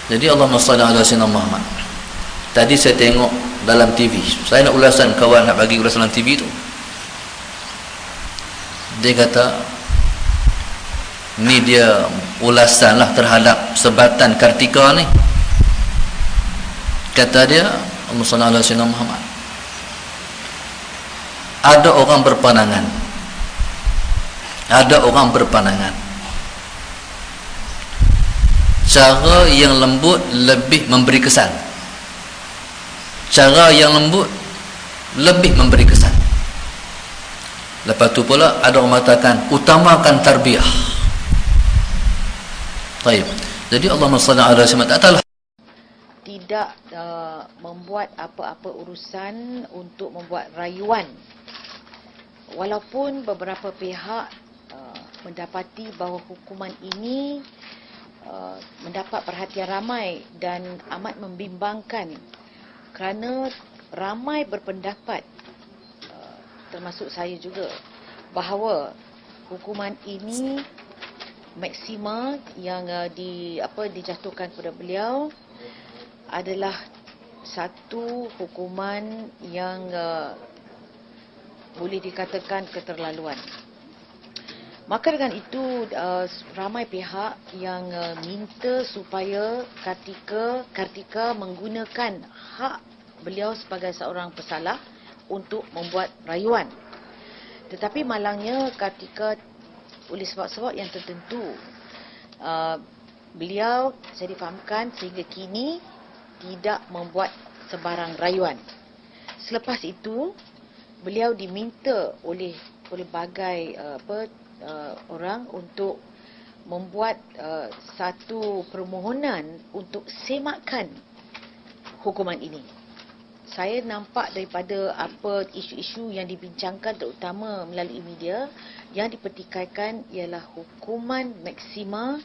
Jadi Allahumma salli ala sayyidina Muhammad. Tadi saya tengok dalam TV. Saya nak ulasan, kawan nak bagi ulasan dalam TV tu. Dia kata, ni dia ulasan lah terhadap sebatan Kartika ni. Kata dia, Allahumma salli ala sayyidina Muhammad. Ada orang berpandangan. Ada orang berpandangan. Cara yang lembut lebih memberi kesan. Cara yang lembut lebih memberi kesan. Lepas tu pula ada orang mengatakan utamakan tarbiyah. Baik. Jadi Allahumma salli ala sayyidina tidak membuat apa-apa urusan untuk membuat rayuan. Walaupun beberapa pihak mendapati bahawa hukuman ini mendapat perhatian ramai dan amat membimbangkan, kerana ramai berpendapat, termasuk saya juga, bahawa hukuman ini maksima yang dijatuhkan kepada beliau adalah satu hukuman yang boleh dikatakan keterlaluan. Maka dengan itu ramai pihak yang minta supaya Kartika menggunakan hak beliau sebagai seorang pesalah untuk membuat rayuan. Tetapi malangnya Kartika oleh sebab-sebab yang tertentu, beliau saya difahamkan sehingga kini tidak membuat sebarang rayuan. Selepas itu beliau diminta oleh pelbagai orang untuk membuat satu permohonan untuk semakan hukuman ini. Saya nampak daripada apa isu-isu yang dibincangkan terutama melalui media, yang dipertikaikan ialah hukuman maksima,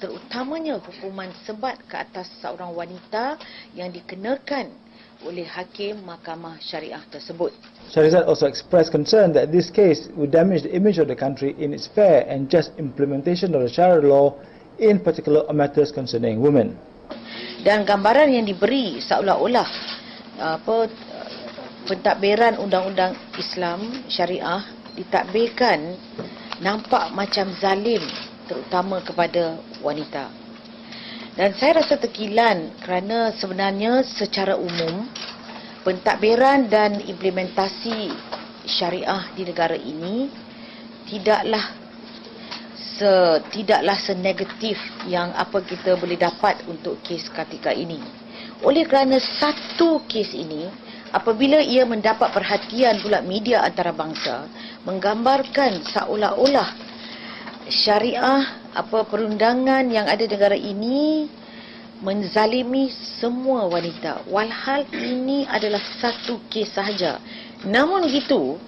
terutamanya hukuman sebat ke atas seorang wanita yang dikenakan oleh hakim mahkamah syariah tersebut. Shahrizad also expressed concern that this case would damage the image of the country in its fair and just implementation of the Sharia law, in particular on matters concerning women. Dan gambaran yang diberi seolah-olah pentadbiran undang-undang Islam syariah ditadbirkan nampak macam zalim, terutama kepada wanita. Dan saya rasa terkilan kerana sebenarnya secara umum pentadbiran dan implementasi syariah di negara ini tidaklah senegatif yang apa kita boleh dapat untuk kes Kartika ini. Oleh kerana satu kes ini, apabila ia mendapat perhatian pula media antarabangsa, menggambarkan seolah-olah syariah perundangan yang ada di negara ini menzalimi semua wanita. Walhal ini adalah satu kes sahaja. Namun begitu,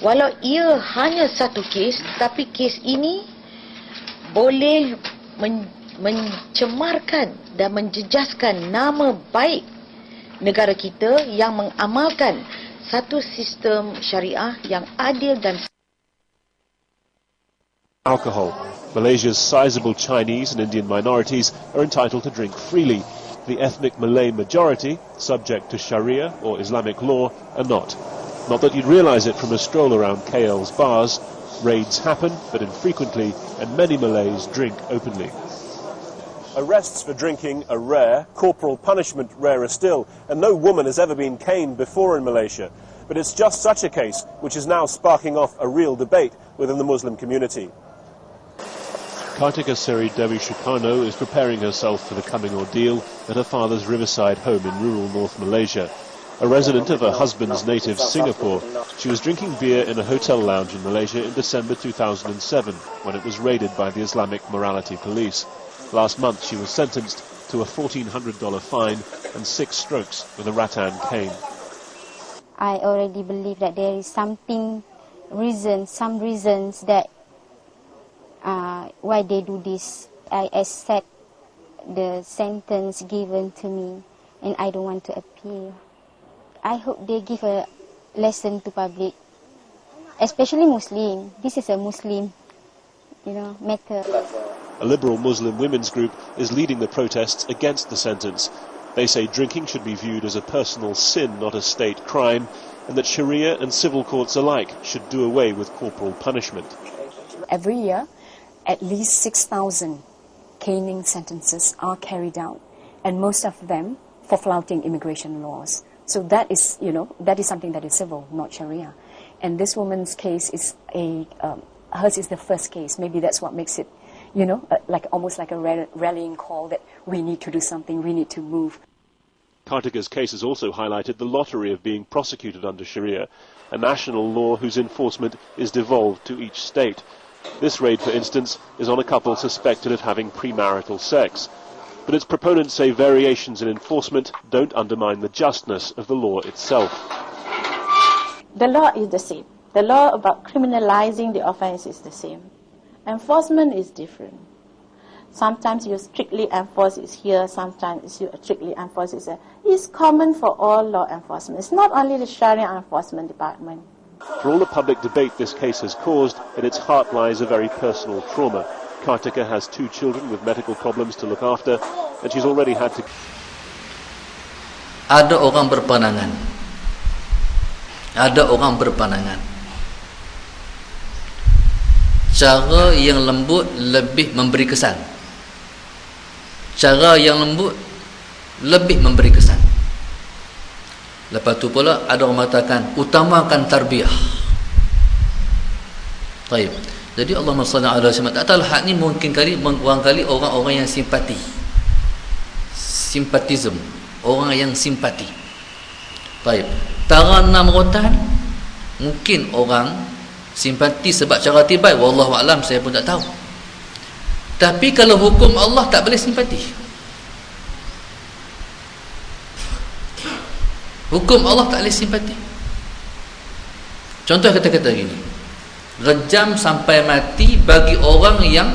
walau ia hanya satu kes, tapi kes ini boleh mencemarkan dan menjejaskan nama baik negara kita yang mengamalkan satu sistem syariah yang adil dan alcohol. Malaysia's sizable Chinese and Indian minorities are entitled to drink freely. The ethnic Malay majority, subject to Sharia or Islamic law, are not. Not that you'd realise it from a stroll around KL's bars. Raids happen, but infrequently, and many Malays drink openly. Arrests for drinking are rare, corporal punishment rarer still, and no woman has ever been caned before in Malaysia. But it's just such a case which is now sparking off a real debate within the Muslim community. Kartika Seri Devi Sukarno is preparing herself for the coming ordeal at her father's riverside home in rural North Malaysia. A resident of her husband's native Singapore, she was drinking beer in a hotel lounge in Malaysia in December 2007 when it was raided by the Islamic Morality Police. Last month she was sentenced to a $1,400 fine and 6 strokes with a rattan cane. I already believe that there is some reasons that why they do this. I accept the sentence given to me and I don't want to appeal. I hope they give a lesson to public, especially Muslim. This is a Muslim, matter. a liberal Muslim women's group, is leading the protests against the sentence. They say drinking should be viewed as a personal sin, not a state crime, and that Sharia and civil courts alike should do away with corporal punishment. Every year, at least 6,000 caning sentences are carried out, and most of them for flouting immigration laws. So that is, that is something that is civil, not Sharia. And this woman's case is hers is the first case. Maybe that's what makes it, almost like a rallying call that we need to do something, we need to move. Kartika's case has also highlighted the lottery of being prosecuted under Sharia, a national law whose enforcement is devolved to each state. This raid, for instance, is on a couple suspected of having premarital sex. But its proponents say variations in enforcement don't undermine the justness of the law itself. The law is the same. The law about criminalizing the offense is the same. Enforcement is different. Sometimes you strictly enforce it here, sometimes you strictly enforce it there. It's common for all law enforcement. It's not only the Sharia Enforcement Department. For all the public debate this case has caused, in its heart lies a very personal trauma. Kartika has 2 children with medical problems to look after, and she's already had to... Ada orang berpandangan. Cara yang lembut lebih memberi kesan. Lepas tu pula ada orang mengatakan utamakan tarbiyah. Baik. Jadi Allahumma salli ala Muhammad. Tak tahu hak ni mungkin barangkali orang-orang yang simpatism, orang yang simpati. Baik. Taranam rotan mungkin orang simpati sebab cara tibai, wallahu alam, saya pun tak tahu. Tapi kalau hukum Allah tak boleh simpati. Hukum Allah tak boleh simpati. Contoh kata-kata gini, rejam sampai mati bagi orang yang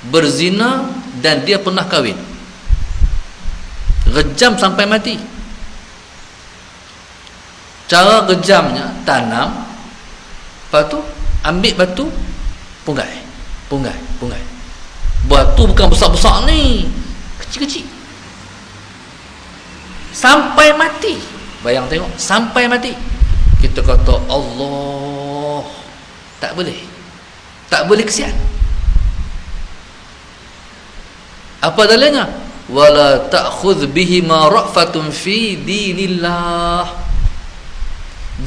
berzina dan dia pernah kahwin. Rejam sampai mati. Cara rejamnya, tanam, lepas tu ambil batu, punggai. Batu bukan besar-besar ni, kecil-kecil. Sampai mati. Bayang tengok, sampai mati. Kita kata Allah, tak boleh kesian. Apa dalilnya? Wala ta'khudh bihi ma ra'fatun fi dinillah.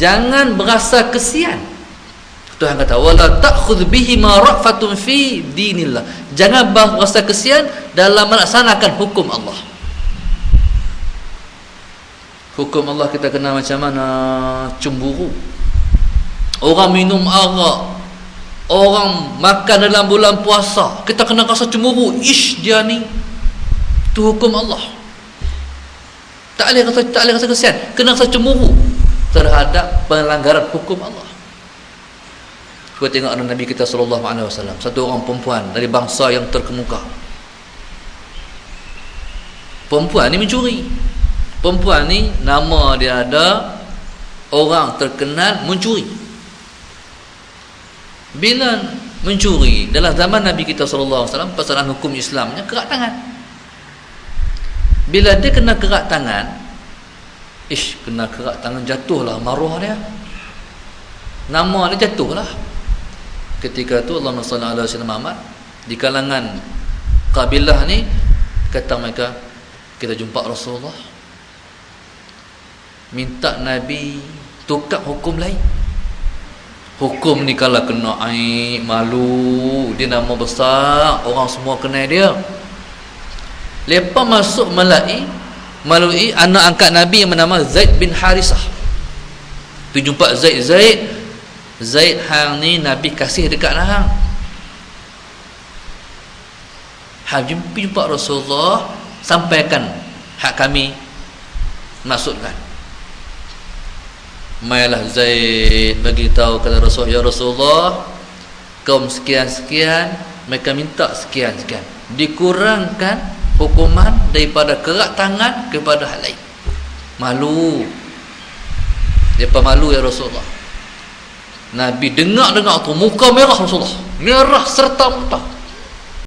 Jangan berasa kesian. Tuhan kata wala ta'khudh bihi ma ra'fatun fi dinillah. Jangan berasa kesian dalam melaksanakan hukum Allah. Hukum Allah kita kenal macam mana? Cemburu. Orang minum arak, orang makan dalam bulan puasa, kita kena rasa cemburu. Ish, dia ni, itu hukum Allah. Tak boleh rasa kesian, kena rasa cemburu terhadap pelanggaran hukum Allah. Cuba tengok anak Nabi kita SAW, satu orang perempuan dari bangsa yang terkemuka. Perempuan ni mencuri. Perempuan ni nama dia ada, orang terkenal mencuri. Bila mencuri dalam zaman Nabi kita SAW, pasaran hukum Islamnya kerak tangan. Bila dia kena kerak tangan, kena kerak tangan, jatuhlah maruah dia, nama dia jatuhlah. Ketika tu Allahumma salli ala Muhammad, di kalangan kabilah ni kata mereka, kita jumpa Rasulullah, minta Nabi tukar hukum lain. Hukum ni kalau kena aib, malu, dia nama besar, orang semua kenal dia. Lepas masuk melalui anak angkat Nabi yang bernama Zaid bin Harisah. Tu jumpa Zaid hang ni Nabi kasih dekat hang. Hang jumpa Rasulullah, sampaikan hak kami maksudkan. Mailah Zaid bagi tahu kata Rasul, ya Rasulullah, kaum sekian-sekian mereka minta sekian-sekian, dikurangkan hukuman daripada kerak tangan kepada hal lain. Malu, depa malu ya Rasulullah. Nabi dengar tu muka merah Rasulullah, merah serta muntah.